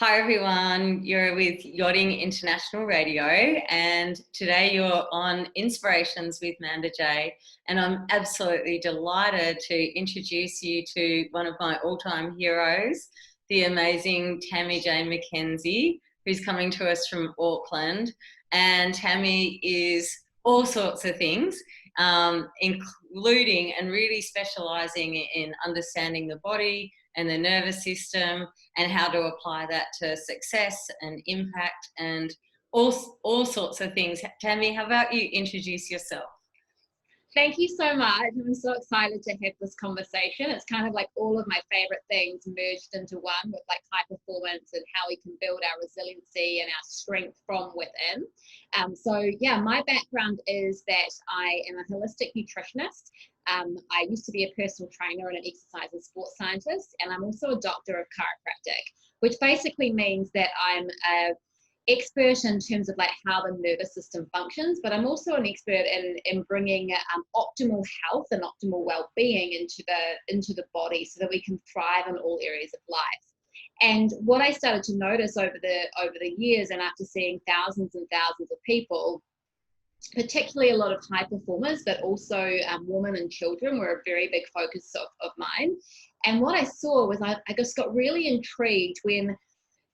Hi everyone, you're with Yachting International Radio, and today you're on Inspirations with Manda J, and I'm absolutely delighted to introduce you to one of my all-time heroes, the amazing Tammy Jane McKenzie, who's coming to us from Auckland. And Tammy is all sorts of things, including and really specialising in understanding the body and the nervous system, and how to apply that to success and impact and all sorts of things. Tammy, how about you introduce yourself? Thank you so much. I'm so excited to have this conversation. It's kind of like all of my favorite things merged into one, with like high performance and how we can build our resiliency and our strength from within. So yeah, my background is that I am a holistic nutritionist. I used to be a personal trainer and an exercise and sports scientist, and I'm also a doctor of chiropractic, which basically means that I'm a expert in terms of like how the nervous system functions, but I'm also an expert in bringing optimal health and optimal well-being into the body, so that we can thrive in all areas of life. And what I started to notice over the years, and after seeing thousands and thousands of people, particularly a lot of high performers, but also women and children were a very big focus of mine. And what I saw was I just got really intrigued when,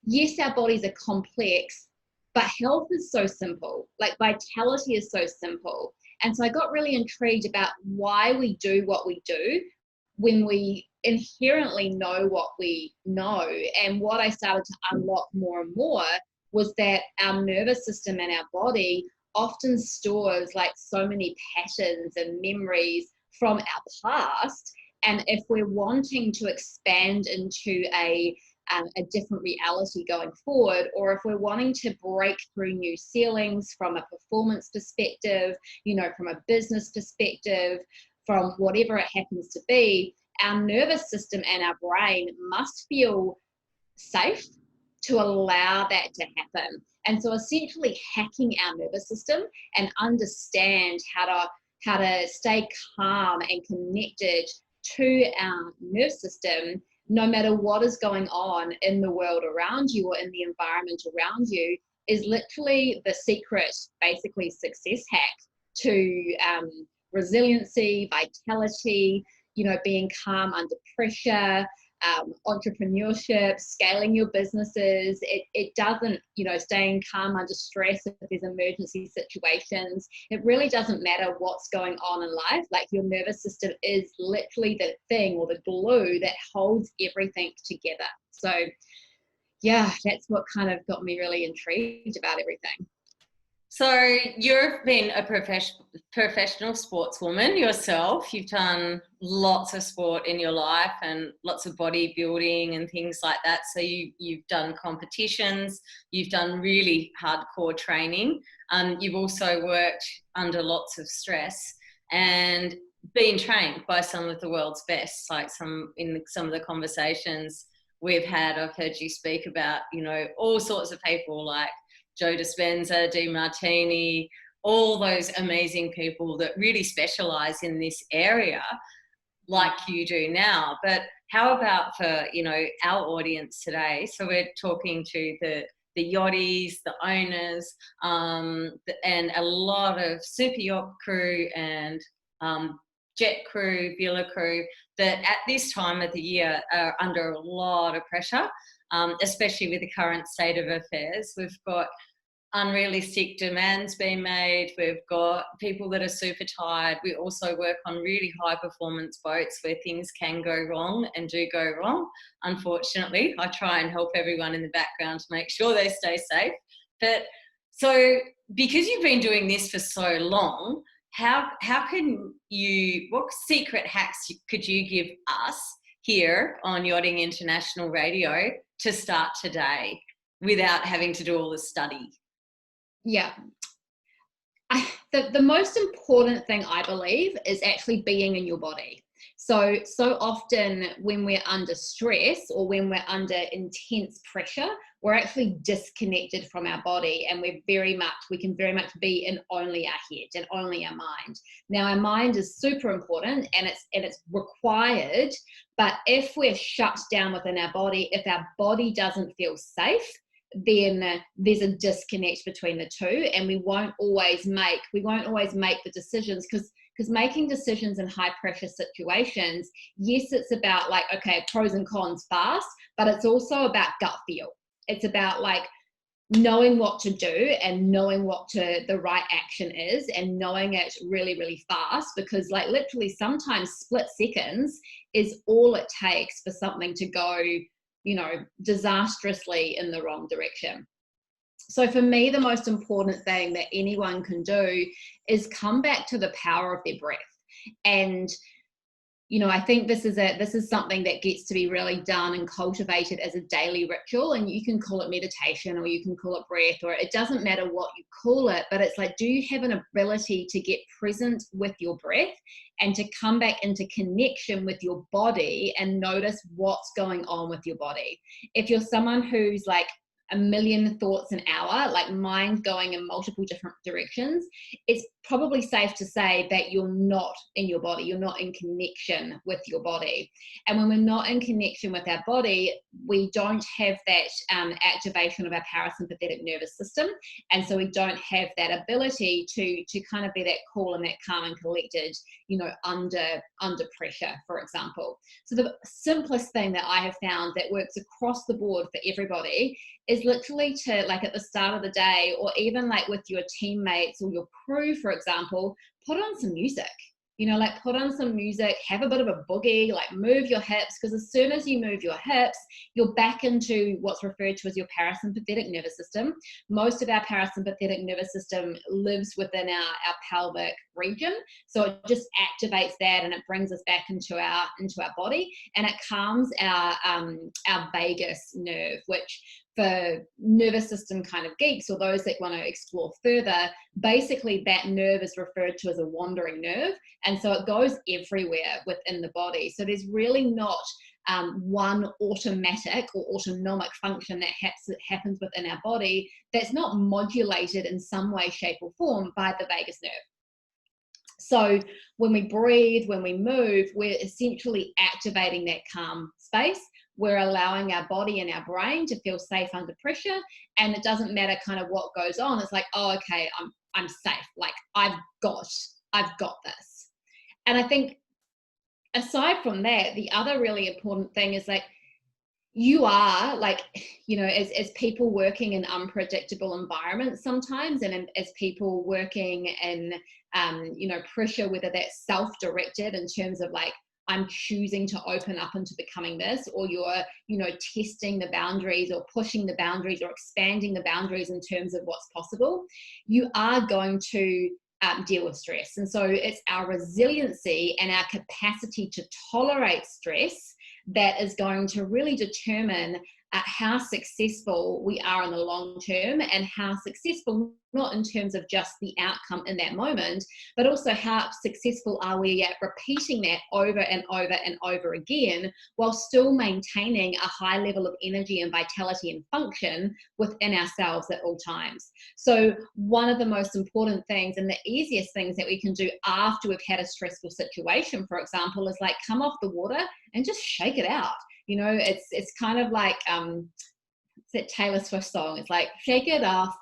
yes, our bodies are complex, but health is so simple. Like vitality is so simple. And so I got really intrigued about why we do what we do when we inherently know what we know. And what I started to unlock more and more was that our nervous system and our body often stores like so many patterns and memories from our past. And if we're wanting to expand into a different reality going forward, or if we're wanting to break through new ceilings from a performance perspective, from a business perspective, from whatever it happens to be, our nervous system and our brain must feel safe to allow that to happen. And so essentially hacking our nervous system and understand how to stay calm and connected to our nervous system, no matter what is going on in the world around you or in the environment around you, is literally the secret, basically, success hack to resiliency, vitality, being calm under pressure, entrepreneurship, scaling your businesses. It doesn't, staying calm under stress if there's emergency situations. It really doesn't matter what's going on in life. Like, your nervous system is literally the thing, or the glue that holds everything together. So yeah, that's what kind of got me really intrigued about everything. So you've been a professional sportswoman yourself. You've done lots of sport in your life and lots of bodybuilding and things like that. So you've done competitions, you've done really hardcore training. You've also worked under lots of stress and been trained by some of the world's best, like some of the conversations we've had. I've heard you speak about, all sorts of people like Joe Dispenza, DeMartini, all those amazing people that really specialize in this area like you do now. But how about for, our audience today? So we're talking to the yachties, the owners, and a lot of super yacht crew and jet crew, villa crew that at this time of the year are under a lot of pressure, especially with the current state of affairs. We've got unrealistic demands being made. We've got people that are super tired. We also work on really high performance boats where things can go wrong and do go wrong. Unfortunately, I try and help everyone in the background to make sure they stay safe. But so because you've been doing this for so long, how can you, what secret hacks could you give us here on Yachting International Radio to start today without having to do all the study? Yeah. The most important thing, I believe, is actually being in your body. So often when we're under stress or when we're under intense pressure, we're actually disconnected from our body, and we can very much be in only our head and only our mind. Now, our mind is super important and it's required, but if we're shut down within our body, if our body doesn't feel safe, then there's a disconnect between the two, and we won't always make the decisions, because making decisions in high pressure situations, yes, it's about like, okay, pros and cons fast, but it's also about gut feel. It's about like knowing what to do and knowing what the right action is, and knowing it really, really fast, because like literally sometimes split seconds is all it takes for something to go, disastrously in the wrong direction. So for me, the most important thing that anyone can do is come back to the power of their breath. And I think this is something that gets to be really done and cultivated as a daily ritual. And you can call it meditation, or you can call it breath, or it doesn't matter what you call it, but it's like, do you have an ability to get present with your breath and to come back into connection with your body and notice what's going on with your body? If you're someone who's like a million thoughts an hour, like mind going in multiple different directions, it's probably safe to say that you're not in your body, you're not in connection with your body. And when we're not in connection with our body, we don't have that activation of our parasympathetic nervous system, and so we don't have that ability to kind of be that cool and that calm and collected, under pressure, for example. So the simplest thing that I have found that works across the board for everybody is literally to, like, at the start of the day, or even like with your teammates or your crew, for example, put on some music. Put on some music, have a bit of a boogie, like move your hips, because as soon as you move your hips, you're back into what's referred to as your parasympathetic nervous system. Most of our parasympathetic nervous system lives within our pelvic region. So it just activates that, and it brings us back into our body, and it calms our vagus nerve, which for nervous system kind of geeks, or those that want to explore further, basically that nerve is referred to as a wandering nerve. And so it goes everywhere within the body. So there's really not one automatic or autonomic function that happens within our body that's not modulated in some way, shape, or form by the vagus nerve. So when we breathe, when we move, we're essentially activating that calm space. We're allowing our body and our brain to feel safe under pressure, and it doesn't matter kind of what goes on. It's like, oh, okay, I'm safe. Like I've got this. And I think aside from that, the other really important thing is like, you are like, as people working in unpredictable environments sometimes, and as people working in, pressure, whether that's self-directed in terms of like, I'm choosing to open up into becoming this, or you're, testing the boundaries or pushing the boundaries or expanding the boundaries in terms of what's possible, you are going to deal with stress. And so it's our resiliency and our capacity to tolerate stress that is going to really determine how successful we are in the long term, and how successful, not in terms of just the outcome in that moment, but also how successful are we at repeating that over and over and over again, while still maintaining a high level of energy and vitality and function within ourselves at all times. So one of the most important things, and the easiest things that we can do after we've had a stressful situation, for example, is like come off the water and just shake it out. It's kind of like it's that Taylor Swift song. It's like, shake it off.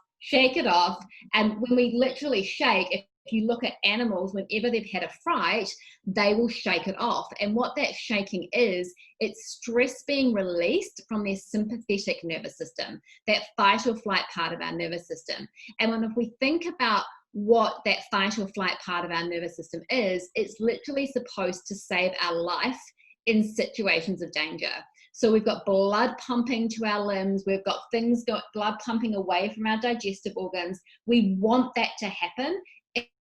And when we literally shake, if you look at animals, whenever they've had a fright, they will shake it off. And what that shaking is, it's stress being released from their sympathetic nervous system, that fight or flight part of our nervous system. And if we think about what that fight or flight part of our nervous system is, it's literally supposed to save our life in situations of danger. So we've got blood pumping to our limbs, we've got blood pumping away from our digestive organs. We want that to happen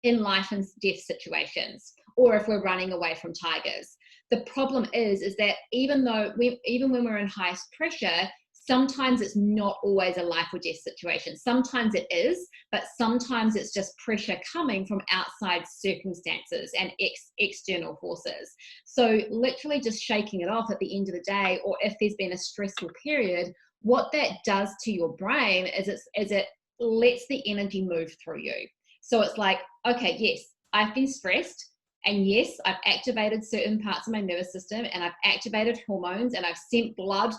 in life and death situations, or if we're running away from tigers. The problem is that even when we're in highest pressure, sometimes it's not always a life or death situation. Sometimes it is, but sometimes it's just pressure coming from outside circumstances and external forces. So literally just shaking it off at the end of the day, or if there's been a stressful period, what that does to your brain is it lets the energy move through you. So it's like, okay, yes, I've been stressed. And yes, I've activated certain parts of my nervous system, and I've activated hormones, and I've sent blood,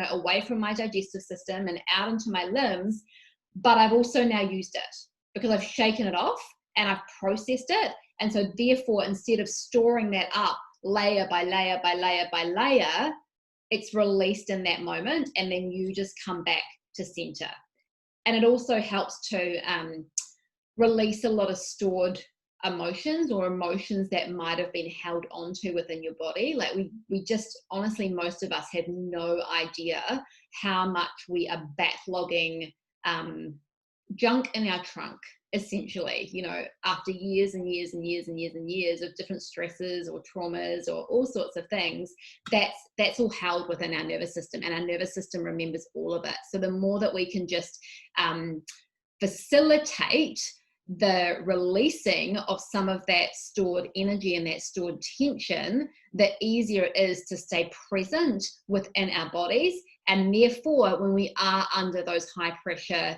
away from my digestive system and out into my limbs. But I've also now used it because I've shaken it off and I've processed it. And so therefore, instead of storing that up layer by layer by layer by layer, it's released in that moment, and then you just come back to center. And it also helps to release a lot of stored emotions, or emotions that might have been held onto within your body. Like we just, honestly, most of us have no idea how much we are backlogging junk in our trunk, essentially, after years and years and years and years and years of different stresses or traumas or all sorts of things. That's all held within our nervous system, and our nervous system remembers all of it. So the more that we can just facilitate the releasing of some of that stored energy and that stored tension, the easier it is to stay present within our bodies. And therefore, when we are under those high pressure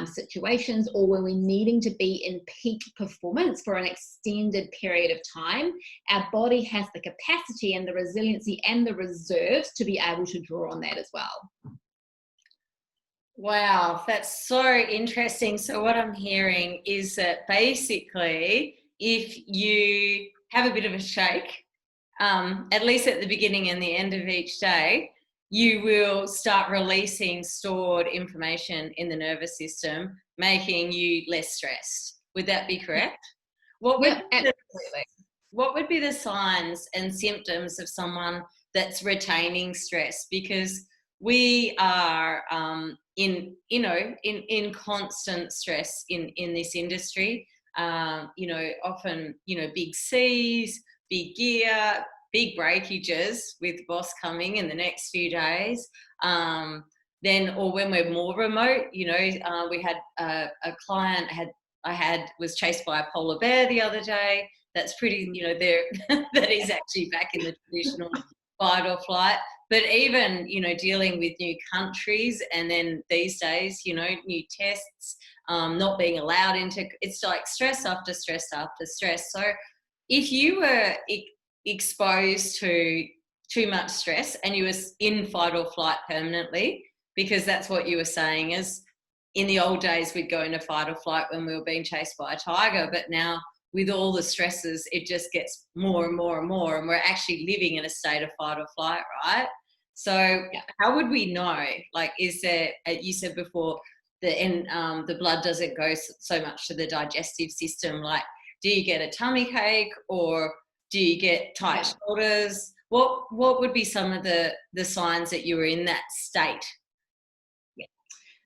situations, or when we're needing to be in peak performance for an extended period of time, our body has the capacity and the resiliency and the reserves to be able to draw on that as well. Wow, that's so interesting. So what I'm hearing is that basically, if you have a bit of a shake, at least at the beginning and the end of each day, you will start releasing stored information in the nervous system, making you less stressed. Would that be correct? Absolutely. What would be the signs and symptoms of someone that's retaining stress? Because we are in constant stress in this industry. Often, big C's, big gear, big breakages with boss coming in the next few days. Or when we're more remote, we had a client was chased by a polar bear the other day. That's pretty, that is actually back in the traditional fight or flight. But even, dealing with new countries, and then these days, new tests, not being allowed into, it's like stress after stress after stress. So if you were exposed to too much stress and you were in fight or flight permanently, because that's what you were saying is, in the old days, we'd go into fight or flight when we were being chased by a tiger, but now with all the stresses, it just gets more and more and more, and we're actually living in a state of fight or flight, right? So how would we know? Like, is there, you said before, the blood doesn't go so much to the digestive system. Like, do you get a tummy ache, or do you get tight shoulders? What would be some of the signs that you were in that state?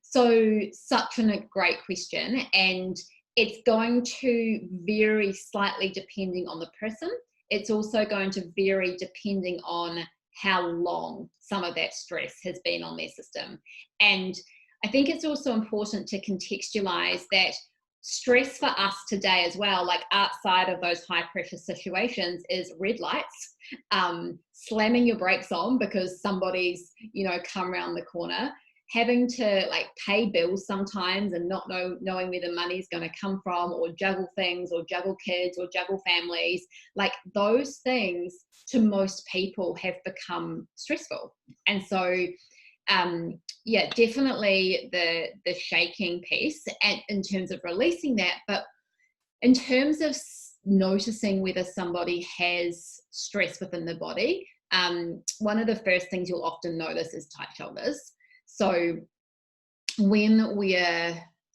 So such a great question, and it's going to vary slightly depending on the person. It's also going to vary depending on how long some of that stress has been on their system. And I think it's also important to contextualize that stress for us today as well, like outside of those high pressure situations, is red lights, slamming your brakes on because somebody's, come around the corner, having to like pay bills sometimes and not knowing where the money's going to come from, or juggle things, or juggle kids, or juggle families. Like, those things to most people have become stressful. And so definitely the shaking piece, and in terms of releasing that. But in terms of noticing whether somebody has stress within the body, one of the first things you'll often notice is tight shoulders. So when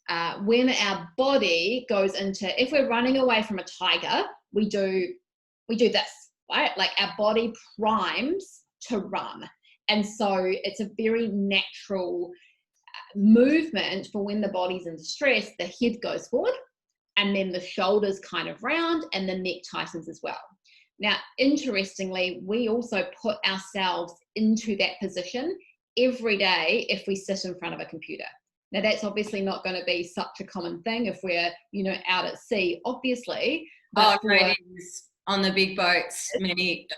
our body goes into, if we're running away from a tiger, we do this, right? Like, our body primes to run. And so it's a very natural movement for when the body's in stress. The head goes forward, and then the shoulders kind of round, and the neck tightens as well. Now, interestingly, we also put ourselves into that position every day if we sit in front of a computer. Now, that's obviously not going to be such a common thing if we're, you know, out at sea, obviously. But no, it is. On the big boats,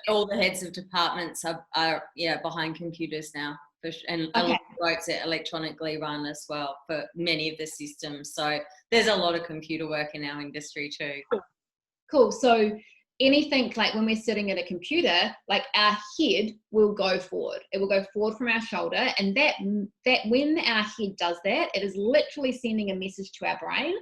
all the heads of departments are behind computers now. And a lot of boats are electronically run as well for many of the systems. So there's a lot of computer work in our industry too. Cool. So anything like when we're sitting at a computer, like our head will go forward. It will go forward from our shoulder. And that when our head does that, it is literally sending a message to our brain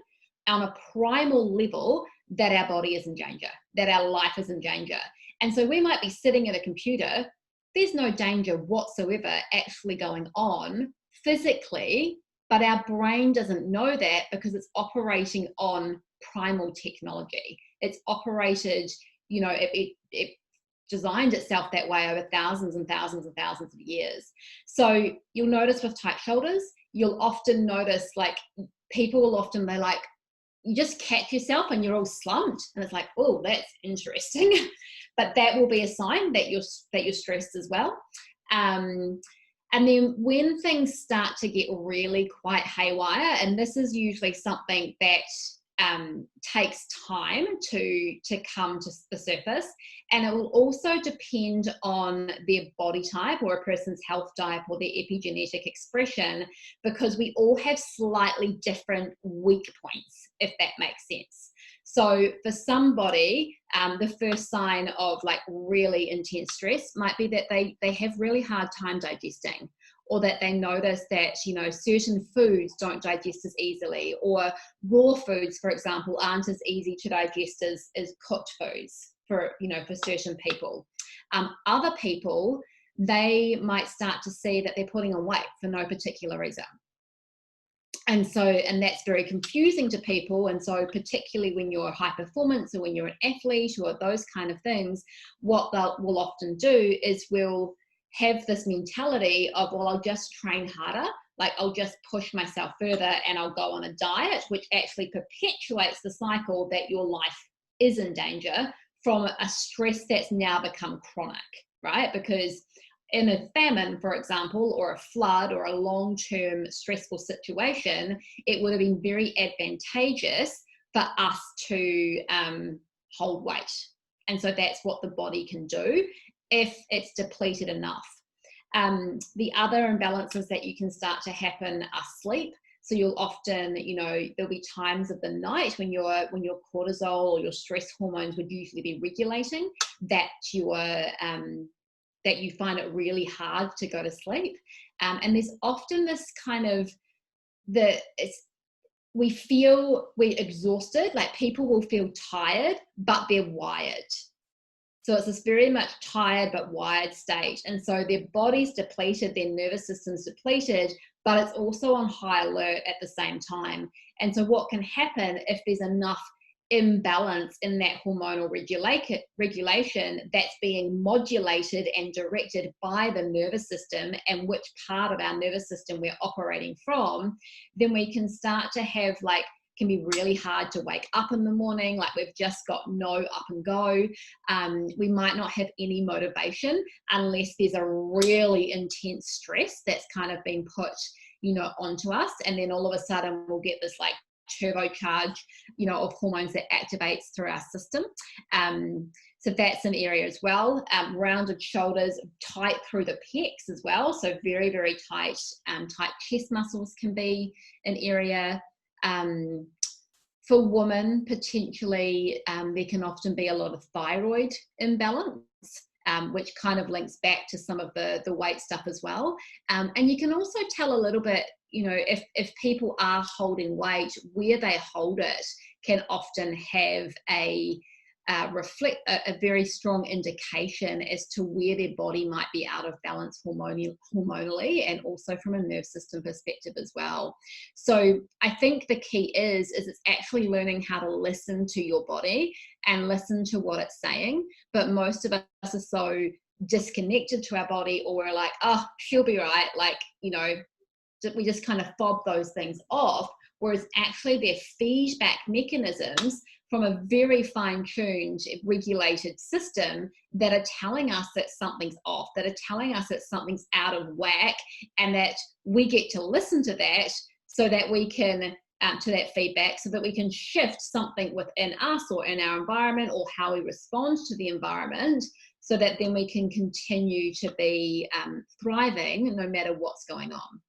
on a primal level that our body is in danger, that our life is in danger. And so we might be sitting at a computer. There's no danger whatsoever actually going on physically, but our brain doesn't know that because it's operating on primal technology. It's operated, you know, it designed itself that way over thousands and thousands and thousands of years. So you'll notice with tight shoulders, you'll often notice like people will often, they're like, you just catch yourself and you're all slumped. And it's like, oh, that's interesting. But that will be a sign that you're stressed as well. And then when things start to get really quite haywire, and this is usually something that takes time to come to the surface, and it will also depend on their body type or a person's health type or their epigenetic expression, because we all have slightly different weak points, if that makes sense. So for somebody, the first sign of like really intense stress might be that they have really hard time digesting, or that they notice that, you know, certain foods don't digest as easily, or raw foods, for example, aren't as easy to digest as cooked foods for, you know, for certain people. Other people, they might start to see that they're putting on weight for no particular reason. And that's very confusing to people. And so particularly when you're high performance or when you're an athlete or those kind of things, what we'll often do is we'll have this mentality of, well, I'll just train harder, like I'll just push myself further and I'll go on a diet, which actually perpetuates the cycle that your life is in danger from a stress that's now become chronic, right? Because in a famine, for example, or a flood or a long-term stressful situation, it would have been very advantageous for us to hold weight. And so that's what the body can do if it's depleted enough. The other imbalances that you can start to happen are sleep. So you'll often, you know, there'll be times of the night when your cortisol or your stress hormones would usually be regulating, that you find it really hard to go to sleep. And there's often this kind of, we're exhausted, like people will feel tired, but they're wired. So it's this very much tired but wired state. And so their body's depleted, their nervous system's depleted, but it's also on high alert at the same time. And so what can happen if there's enough imbalance in that hormonal regulation that's being modulated and directed by the nervous system, and which part of our nervous system we're operating from, then we can start to have can be really hard to wake up in the morning, like we've just got no up and go. We might not have any motivation unless there's a really intense stress that's kind of been put, onto us. And then all of a sudden we'll get this turbocharge, of hormones that activates through our system. So that's an area as well. Rounded shoulders, tight through the pecs as well. So very, very tight, tight chest muscles can be an area. For women, potentially, there can often be a lot of thyroid imbalance, which kind of links back to some of the weight stuff as well. And you can also tell a little bit, if people are holding weight, where they hold it can often have a very strong indication as to where their body might be out of balance hormonally, and also from a nerve system perspective as well. So I think the key is it's actually learning how to listen to your body and listen to what it's saying. But most of us are so disconnected to our body, or we're like, oh, she'll be right. We just kind of fob those things off, whereas actually they're feedback mechanisms from a very fine-tuned, regulated system that are telling us that something's off, that are telling us that something's out of whack, and that we get to listen to that so that we can, to that feedback, so that we can shift something within us or in our environment or how we respond to the environment, so that then we can continue to be thriving no matter what's going on.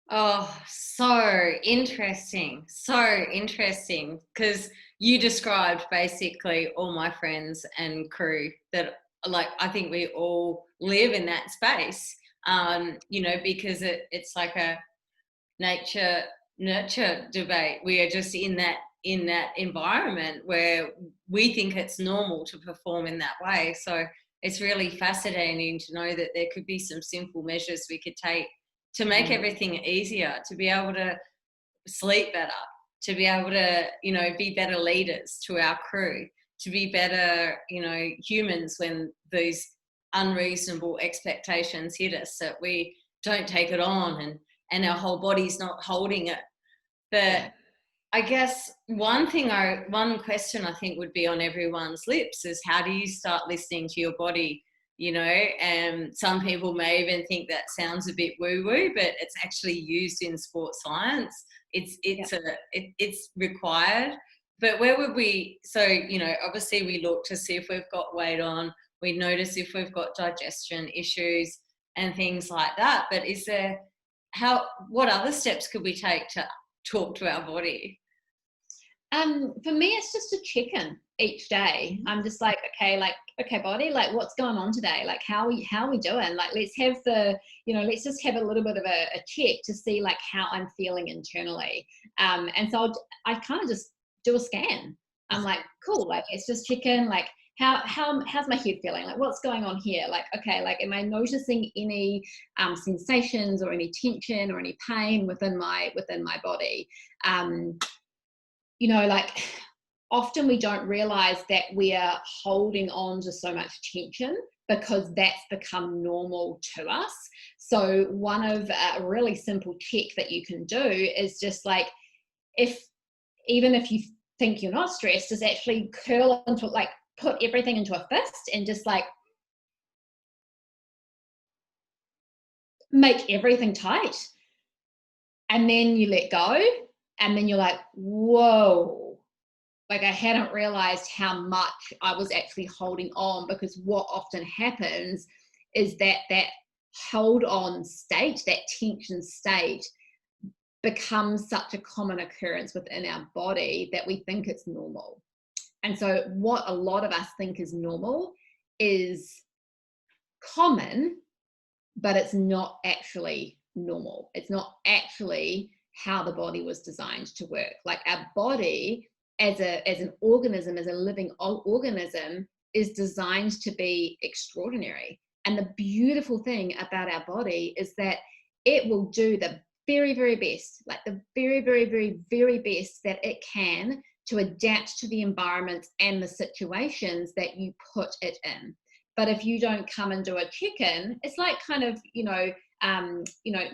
Oh, so interesting. So interesting. Because you described basically all my friends and crew that, like, I think we all live in that space, you know, because it's like a nature nurture debate. We are just in that environment where we think it's normal to perform in that way. So it's really fascinating to know that there could be some simple measures we could take to make everything easier, to be able to sleep better, to be able to, you know, be better leaders to our crew, to be better, you know, humans when these unreasonable expectations hit us, that we don't take it on and our whole body's not holding it. But I guess one question I think would be on everyone's lips is, how do you start listening to your body? You know, and some people may even think that sounds a bit woo-woo, but it's actually used in sports science. It's required. But where would we? So, you know, obviously we look to see if we've got weight on. We notice if we've got digestion issues and things like that. But what other steps could we take to talk to our body? For me, it's just a check-in each day. I'm just like, okay, body, like, what's going on today? Like, how are we doing? Like, let's just have a little bit of a check to see like how I'm feeling internally. And so I kind of just do a scan. I'm like, cool, like, let's just check in, like, how's my head feeling? Like, what's going on here? Like, okay, like, am I noticing any sensations or any tension or any pain within my body? You know, like, often we don't realize that we are holding on to so much tension because that's become normal to us. So one of a really simple check that you can do is just like, even if you think you're not stressed, is actually curl into, like, put everything into a fist and just like make everything tight. And then you let go. And then you're like, whoa, like, I hadn't realized how much I was actually holding on, because what often happens is that hold on state, that tension state, becomes such a common occurrence within our body that we think it's normal. And so what a lot of us think is normal is common, but it's not actually normal. It's not actually how the body was designed to work. Like, our body as an organism, as a living organism, is designed to be extraordinary. And the beautiful thing about our body is that it will do the very, very best, like the very, very, very, very best that it can to adapt to the environments and the situations that you put it in. But if you don't come and do a check-in, it's like kind of,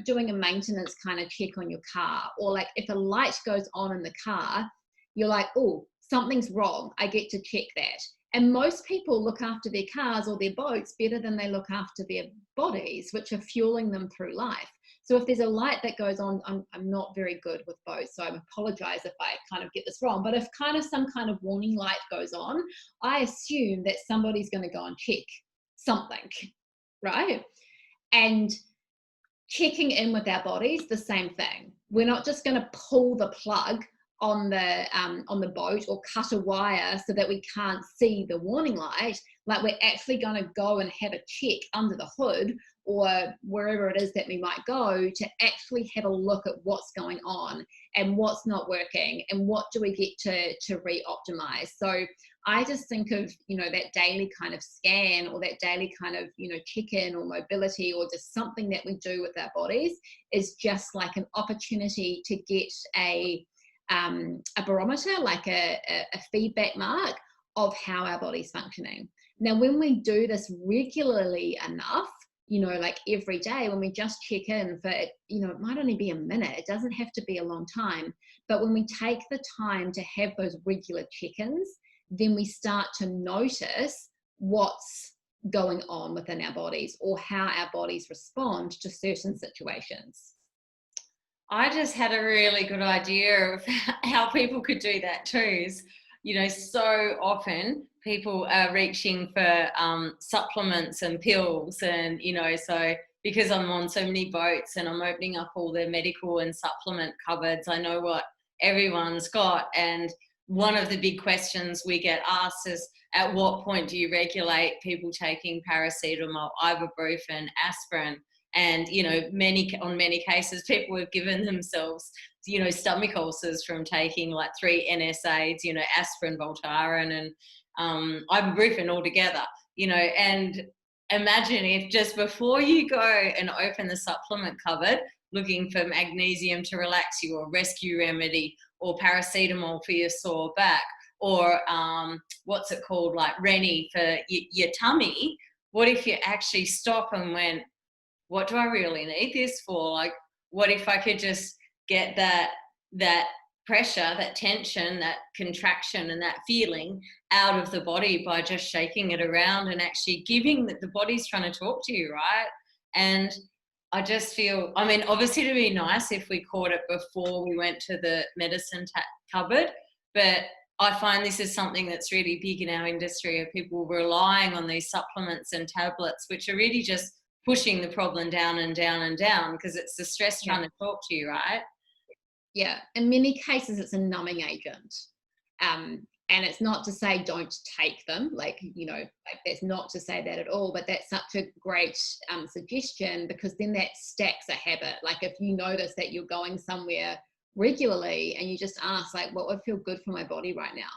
doing a maintenance kind of check on your car, or like if a light goes on in the car, you're like, oh, something's wrong, I get to check that. And most people look after their cars or their boats better than they look after their bodies, which are fueling them through life. So if there's a light that goes on, I'm not very good with boats, so I apologize if I kind of get this wrong, but if kind of some kind of warning light goes on, I assume that somebody's going to go and check something, right? And checking in with our bodies, the same thing. We're not just going to pull the plug on the boat or cut a wire so that we can't see the warning light. Like, we're actually going to go and have a check under the hood or wherever it is that we might go, to actually have a look at what's going on and what's not working and what do we get to re-optimize. So I just think of, that daily kind of scan, or that daily kind of, check-in or mobility, or just something that we do with our bodies, is just like an opportunity to get a barometer, like a feedback mark of how our body's functioning. Now, when we do this regularly enough, you know, like every day when we just check in for, you know, it might only be a minute, it doesn't have to be a long time, but when we take the time to have those regular check-ins, then we start to notice what's going on within our bodies or how our bodies respond to certain situations. I just had a really good idea of how people could do that too. You know, so often people are reaching for supplements and pills, and, you know, so because I'm on so many boats and I'm opening up all their medical and supplement cupboards, I know what everyone's got. And one of the big questions we get asked is, at what point do you regulate people taking paracetamol, ibuprofen, aspirin? And, you know, on many cases, people have given themselves, you know, stomach ulcers from taking like 3 NSAIDs, you know, aspirin, Voltaren, and ibuprofen all together, you know. And imagine if just before you go and open the supplement cupboard looking for magnesium to relax you, or rescue remedy, or paracetamol for your sore back, or what's it called, like Rennie for your tummy, what if you actually stop and went, what do I really need this for? Like, what if I could just get that pressure, that tension, that contraction, and that feeling out of the body by just shaking it around and actually giving that the body's trying to talk to you, right? And I just feel, I mean, obviously it'd be nice if we caught it before we went to the medicine cupboard, but I find this is something that's really big in our industry, of people relying on these supplements and tablets, which are really just pushing the problem down and down and down, because it's the stress trying to talk to you, right? Yeah, in many cases it's a numbing agent. And it's not to say don't take them, like, you know, like that's not to say that at all, but that's such a great suggestion, because then that stacks a habit. Like if you notice that you're going somewhere regularly and you just ask, like, what would feel good for my body right now?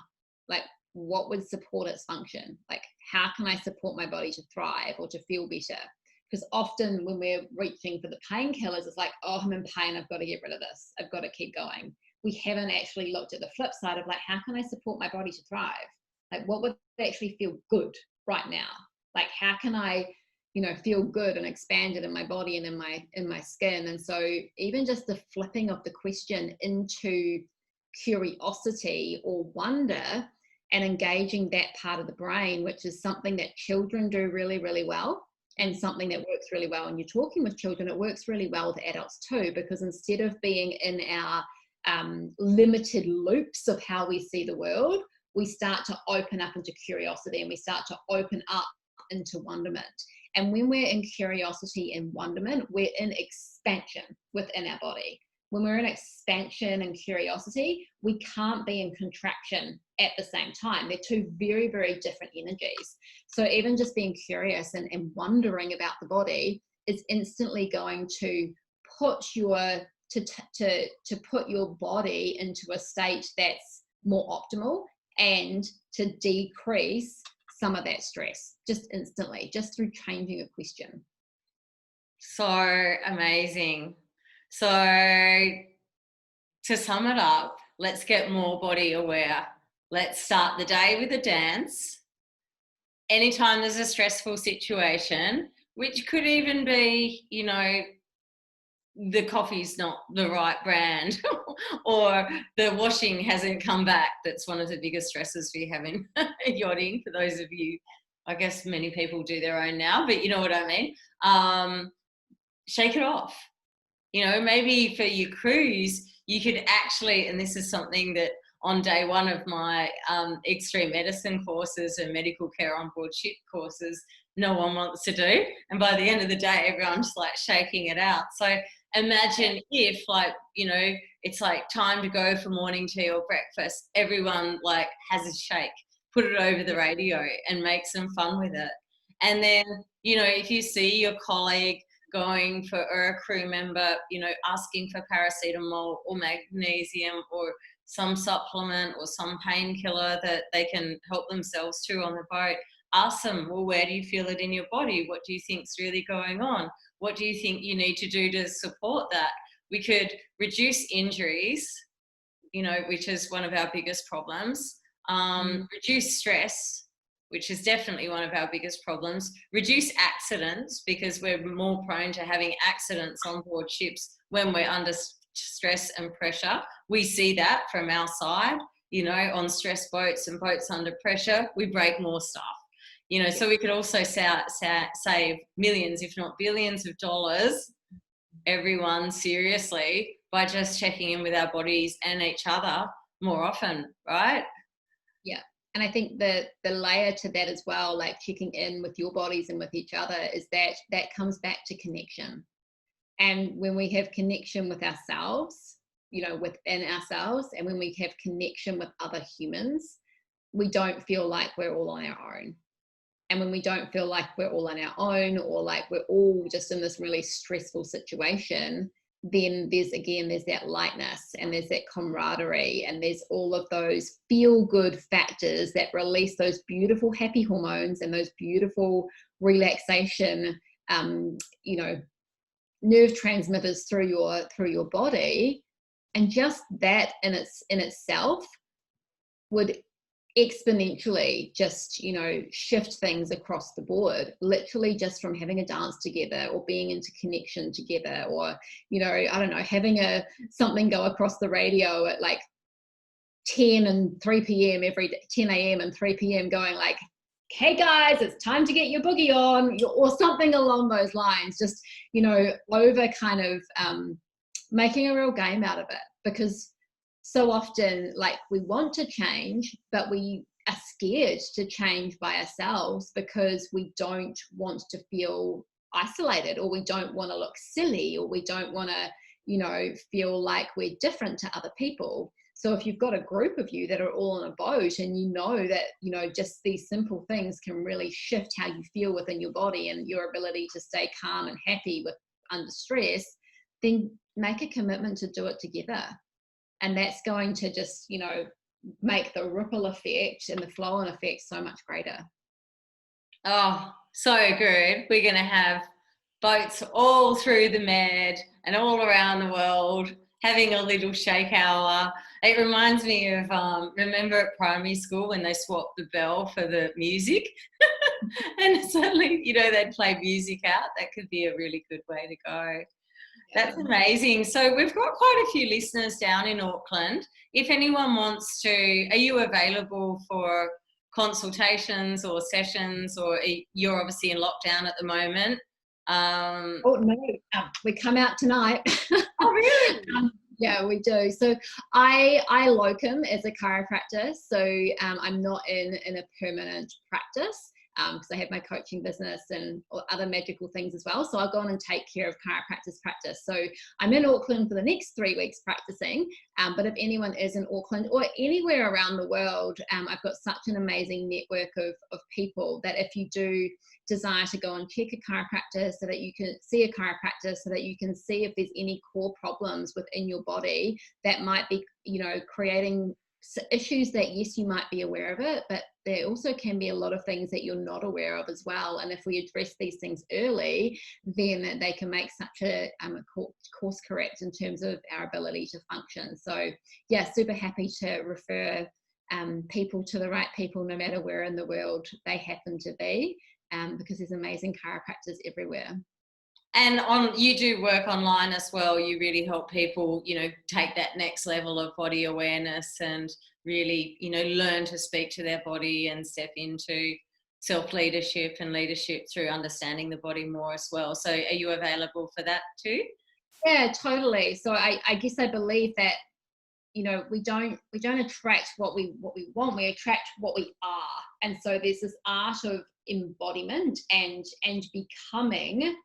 Like, what would support its function? Like, how can I support my body to thrive or to feel better? Because often when we're reaching for the painkillers, it's like, oh, I'm in pain, I've got to get rid of this, I've got to keep going. We haven't actually looked at the flip side of, like, how can I support my body to thrive? Like, what would actually feel good right now? Like, how can I, you know, feel good and expanded in my body and in my skin? And so even just the flipping of the question into curiosity or wonder and engaging that part of the brain, which is something that children do really, really well, and something that works really well when you're talking with children, it works really well with adults too, because instead of being in our limited loops of how we see the world, we start to open up into curiosity, and we start to open up into wonderment. And when we're in curiosity and wonderment, we're in expansion within our body. When we're in expansion and curiosity, we can't be in contraction at the same time. They're two very, very different energies. So even just being curious and wondering about the body is instantly going to put your put your body into a state that's more optimal, and to decrease some of that stress just instantly, just through changing a question. So amazing. So to sum it up, let's get more body aware. Let's start the day with a dance. Anytime there's a stressful situation, which could even be, you know, the coffee's not the right brand or the washing hasn't come back. That's one of the biggest stresses we have in yachting, for those of you, I guess many people do their own now, but you know what I mean. Shake it off. You know, maybe for your cruise, you could actually, and this is something that on day one of my extreme medicine courses and medical care on board ship courses, no one wants to do. And by the end of the day, everyone's like shaking it out. So imagine if, like, you know, it's like time to go for morning tea or breakfast, everyone like has a shake, put it over the radio and make some fun with it. And then, you know, if you see your colleague going for, or a crew member, you know, asking for paracetamol or magnesium or some supplement or some painkiller that they can help themselves to on the boat, ask them, well, where do you feel it in your body? What do you think's really going on? What do you think you need to do to support that? We could reduce injuries, you know, which is one of our biggest problems, reduce stress, which is definitely one of our biggest problems. Reduce accidents, because we're more prone to having accidents on board ships when we're under stress and pressure. We see that from our side, you know, on stress boats and boats under pressure, we break more stuff. You know, so we could also save millions, if not billions of dollars, everyone, seriously, by just checking in with our bodies and each other more often, right? Yeah. And I think the layer to that as well, like checking in with your bodies and with each other, is that comes back to connection. And when we have connection with ourselves, you know, within ourselves, and when we have connection with other humans, we don't feel like we're all on our own. And when we don't feel like we're all on our own, or like we're all just in this really stressful situation, then there's that lightness, and there's that camaraderie, and there's all of those feel good factors that release those beautiful happy hormones and those beautiful relaxation, you know, nerve transmitters through your body. And just that in itself would exponentially just, you know, shift things across the board, literally just from having a dance together, or being into connection together, or, you know, I don't know, having something go across the radio at like 10 and 3 p.m. every day, 10 a.m. and 3 p.m. going like, hey guys, it's time to get your boogie on, or something along those lines. Just, you know, over kind of making a real game out of it. Because so often, like, we want to change, but we are scared to change by ourselves because we don't want to feel isolated, or we don't want to look silly, or we don't want to, you know, feel like we're different to other people. So if you've got a group of you that are all on a boat, and you know that, you know, just these simple things can really shift how you feel within your body and your ability to stay calm and happy under stress, then make a commitment to do it together. And that's going to just, you know, make the ripple effect and the flow-on effect so much greater. Oh, so good. We're going to have boats all through the Med and all around the world, having a little shake hour. It reminds me of, remember at primary school when they swapped the bell for the music? And suddenly, you know, they'd play music out. That could be a really good way to go. That's amazing. So we've got quite a few listeners down in Auckland. If anyone wants to, are you available for consultations or sessions, or you're obviously in lockdown at the moment? Oh no, we come out tonight. Oh really? Yeah, we do. So I locum as a chiropractor. So I'm not in a permanent practice. Because I have my coaching business and other magical things as well. So I'll go on and take care of chiropractors practice. So I'm in Auckland for the next 3 weeks practicing. But if anyone is in Auckland or anywhere around the world, I've got such an amazing network of people that if you do desire to go and check a chiropractor, so that you can see a chiropractor, so that you can see if there's any core problems within your body that might be, you know, creating issues that, yes, you might be aware of it, but there also can be a lot of things that you're not aware of as well. And if we address these things early, then they can make such a course correct in terms of our ability to function. So yeah, super happy to refer people to the right people, no matter where in the world they happen to be, because there's amazing chiropractors everywhere. And you do work online as well. You really help people, you know, take that next level of body awareness and really, you know, learn to speak to their body and step into self-leadership and leadership through understanding the body more as well. So are you available for that too? Yeah, totally. So I guess I believe that, you know, we don't attract what we want, we attract what we are. And so there's this art of embodiment and becoming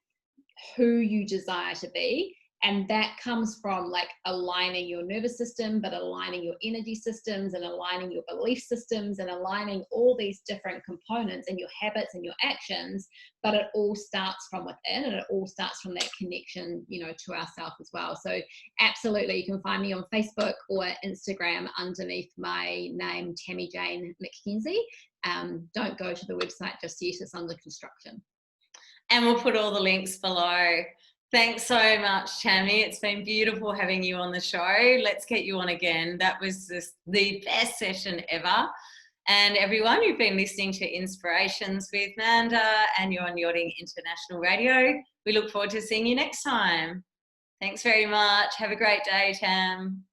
who you desire to be. And that comes from like aligning your nervous system, but aligning your energy systems and aligning your belief systems and aligning all these different components and your habits and your actions. But it all starts from within, and it all starts from that connection, you know, to ourselves as well. So absolutely, you can find me on Facebook or Instagram underneath my name, Tammy Jane McKenzie. Don't go to the website just yet, it's under construction. And we'll put all the links below. Thanks so much, Tammy. It's been beautiful having you on the show. Let's get you on again. That was the best session ever. And everyone, you've been listening to Inspirations with Manda, and you're on Yachting International Radio. We look forward to seeing you next time. Thanks very much. Have a great day, Tam.